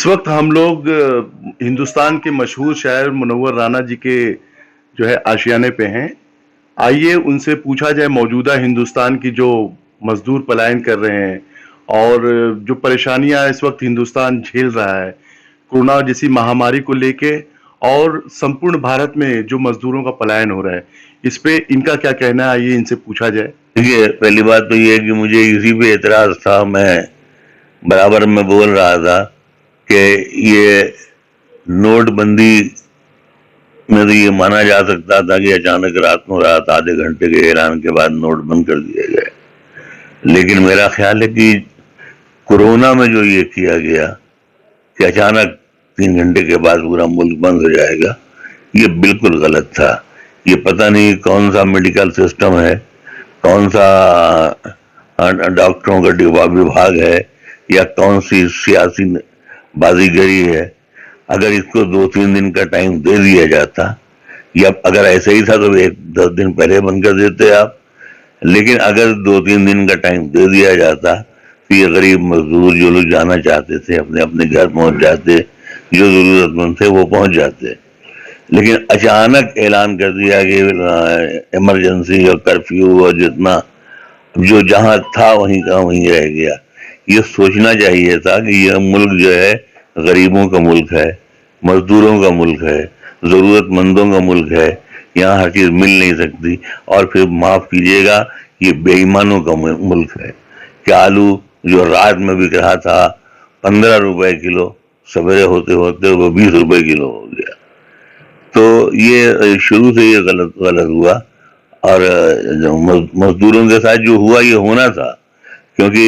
اس وقت ہم لوگ ہندوستان کے مشہور شاعر منور رانا جی کے جو ہے آشیانے پہ ہیں. آئیے ان سے پوچھا جائے موجودہ ہندوستان کی جو مزدور پلائن کر رہے ہیں اور جو پریشانیاں اس وقت ہندوستان جھیل رہا ہے کورونا جیسی مہاماری کو لے کے اور سمپورن بھارت میں جو مزدوروں کا پلائن ہو رہا ہے اس پہ ان کا کیا کہنا ہے. آئیے ان سے پوچھا جائے. دیکھیے، پہلی بات تو یہ ہے کہ مجھے اسی پہ اعتراض تھا. میں برابر میں بول رہا تھا کہ یہ نوٹ بندی میں تو یہ مانا جا سکتا تھا کہ اچانک رات آدھے گھنٹے کے اعلان کے بعد نوٹ بند کر دیے گئے، لیکن میرا خیال ہے کہ کورونا میں جو یہ کیا گیا کہ اچانک 3 گھنٹے کے بعد پورا ملک بند ہو جائے گا، یہ بالکل غلط تھا. یہ پتہ نہیں کون سا میڈیکل سسٹم ہے، کون سا ڈاکٹروں کا وبھاگ ہے، یا کون سی سیاسی بازی گری ہے. اگر اس کو 2-3 دن کا ٹائم دے دیا جاتا، یا اگر ایسے ہی تھا تو 10 دن پہلے بند کر دیتے آپ. لیکن اگر 2-3 دن کا ٹائم دے دیا جاتا تو یہ غریب مزدور جو لوگ جانا چاہتے تھے اپنے اپنے گھر پہنچ جاتے، جو ضرورت مند تھے وہ پہنچ جاتے. لیکن اچانک اعلان کر دیا کہ ایمرجنسی اور کرفیو اور جتنا جو جہاں تھا وہیں کا وہیں رہ گیا. یہ سوچنا چاہیے تھا کہ یہ ملک جو ہے غریبوں کا ملک ہے، مزدوروں کا ملک ہے، ضرورت مندوں کا ملک ہے. یہاں ہر چیز مل نہیں سکتی. اور پھر معاف کیجیے گا، یہ بے ایمانوں کا ملک ہے کہ آلو جو رات میں بک رہا تھا 15 روپے کلو، سویرے ہوتے ہوتے وہ 20 روپے کلو ہو گیا. تو یہ شروع سے یہ غلط ہوا. اور مزدوروں کے ساتھ جو ہوا یہ ہونا تھا، کیونکہ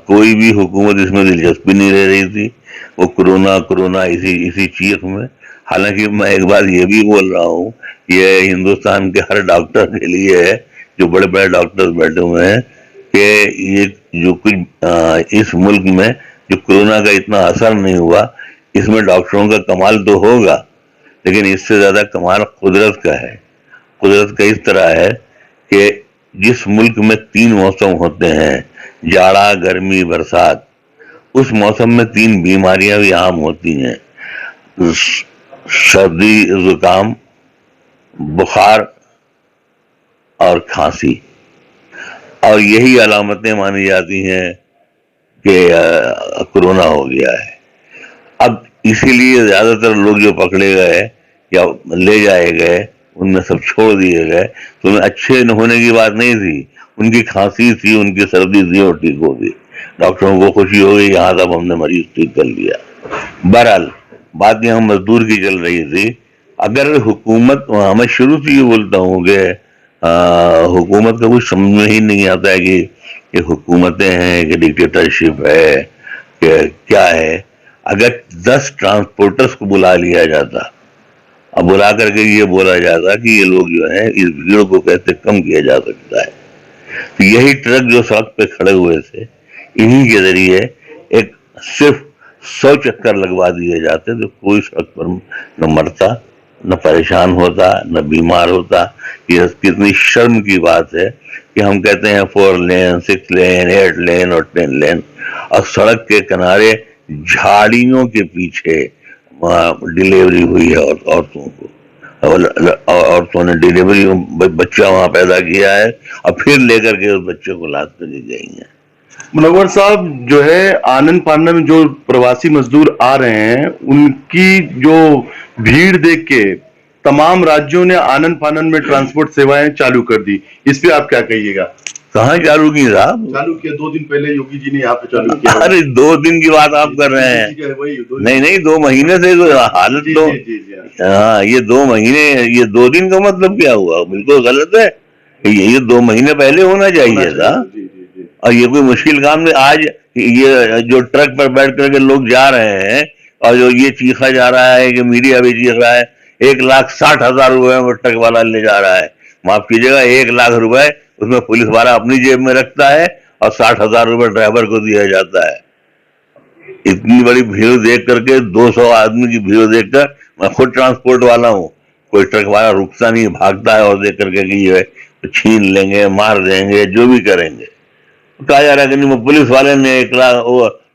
کوئی بھی حکومت اس میں دلچسپی نہیں لے رہی تھی. وہ کرونا اسی چیخ میں. حالانکہ میں ایک بات یہ بھی بول رہا ہوں، یہ ہندوستان کے ہر ڈاکٹر کے لیے ہے، جو بڑے بڑے ڈاکٹر بیٹھے ہوئے ہیں، کہ یہ جو کچھ اس ملک میں جو کرونا کا اتنا اثر نہیں ہوا، اس میں ڈاکٹروں کا کمال تو ہوگا، لیکن اس سے زیادہ کمال قدرت کا ہے. قدرت کا اس طرح ہے کہ جس ملک میں 3 موسم ہوتے ہیں، جاڑا، گرمی، برسات، اس موسم میں 3 بیماریاں بھی عام ہوتی ہیں: سردی، زکام، بخار اور کھانسی. اور یہی علامتیں مانی جاتی ہیں کہ کرونا ہو گیا ہے. اب اسی لیے زیادہ تر لوگ جو پکڑے گئے یا لے جائے گئے، ان میں سب چھوڑ دیے گئے. تو انہیں اچھے ہونے کی بات نہیں تھی، ان کی کھانسی تھی، ان کی سردی تھی اور ٹھیک ہو گئی. ڈاکٹروں کو خوشی ہو گئی، یہاں تک ہم نے مریض ٹھیک کر لیا. بہرحال بات یہاں مزدور کی چل رہی تھی. اگر حکومت، میں شروع سے یہ بولتا ہوں کہ حکومت کا کچھ سمجھ میں ہی نہیں آتا ہے کہ یہ حکومتیں ہیں کہ ڈکٹیٹرشپ ہے کہ کیا ہے. اگر 10 ٹرانسپورٹرز کو بلا لیا جاتا، اب بلا کر کے یہ بولا جاتا کہ یہ لوگ جو ہیں اس بھیڑ کو کیسے کم کیا جا سکتا ہے، تو یہی ٹرک جو سڑک پہ کھڑے ہوئے تھے، انہی کے ذریعے ایک صرف 100 چکر لگوا دیے جاتے تو کوئی سڑک پر نہ مرتا، نہ پریشان ہوتا، نہ بیمار ہوتا. یہ کتنی شرم کی بات ہے کہ ہم کہتے ہیں 4 لین، 6 لین، 8 لین اور 10 لین، اور سڑک کے کنارے جھاڑیوں کے پیچھے ڈیلیوری ہوئی ہے عورتوں کو. عورتوں نے ڈیلیوری بچہ وہاں پیدا کیا ہے اور پھر لے کر کے اس بچے کو لاد کر گئی ہیں. منور صاحب، جو ہے آنن فانن میں جو پرواسی مزدور آ رہے ہیں، ان کی جو بھیڑ دیکھ کے تمام راجیوں نے آنن فانن میں ٹرانسپورٹ سیوائیں چالو کر دی. اس پہ آپ کیا کہیے گا؟ کہاں چالو کی صاحب؟ چالو کیا 2 دن پہلے یوگی جی نے یہاں پہ چالو کیا. ارے 2 دن کی بات آپ کر رہے ہیں؟ نہیں 2 مہینے سے حالت تو، ہاں یہ 2 مہینے، یہ 2 دن کا مطلب کیا ہوا؟ بالکل غلط ہے. یہ 2 مہینے پہلے ہونا چاہیے تھا. اور یہ کوئی مشکل کام نہیں. آج یہ جو ٹرک پر بیٹھ کر کے لوگ جا رہے ہیں اور جو یہ چیخا جا رہا ہے کہ میڈیا بھی چیخ رہا ہے 1,60,000 روپے میں ٹرک والا لے جا رہا ہے. معاف کیجیے گا، 1 لاکھ روپے اس میں پولیس والا اپنی جیب میں رکھتا ہے اور 60,000 روپے ڈرائیور کو دیا جاتا ہے. اتنی بڑی بھیڑ دیکھ کر کے، 200 آدمی کی بھیڑ دیکھ کر، میں خود ٹرانسپورٹ والا ہوں، کوئی ٹرک والا رکتا نہیں، بھاگتا ہے اور دیکھ کر کے کہ یہ چھین لیں گے، مار دیں گے، جو بھی کریں گے. کہا جا رہا ہے کہ نہیں، پولیس والے نے